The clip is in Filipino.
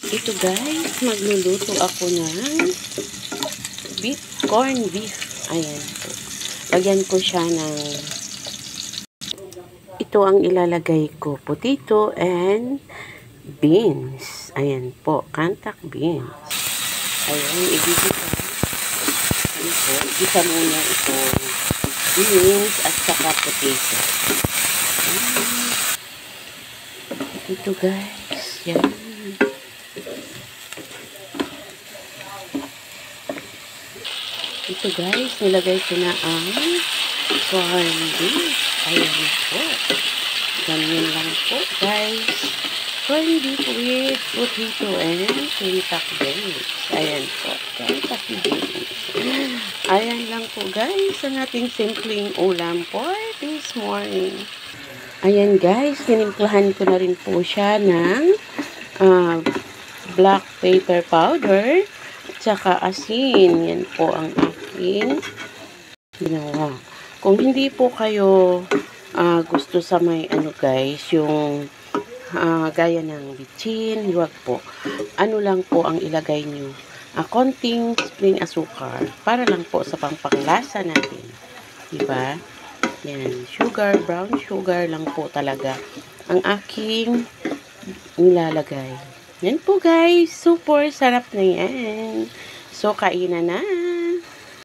Ito guys, magluluto ako ng corn beef. Ayan po. Lagyan ko siya ng, ito ang ilalagay ko, potato and beans. Ayan po, kantak beans. Ayan, igigisa. Ayan po, igisa muna ito beans at saka potato. Ayan. Ito guys, yan. Ito guys, nilagay ko na ang corn beef. Ayan po. Ganyan lang po guys. Corn beef with potato and kantak beans. Ayan po. Kantak beans. Ayan lang po guys, ang ating simpleng ulam for this morning. Ayan guys, tinimplahan ko na rin po siya ng black pepper powder at saka asin. Yan po ang aking ginawa. Kung hindi po kayo gusto sa may guys, yung gaya ng bitchin, huwag po. Ano lang po ang ilagay nyo? Konting spring asukar para lang po sa pangpanglasa natin. Diba? Yan, sugar, brown sugar lang po talaga ang aking nilalagay. Yan po guys, super sarap na yan. So, kainan na.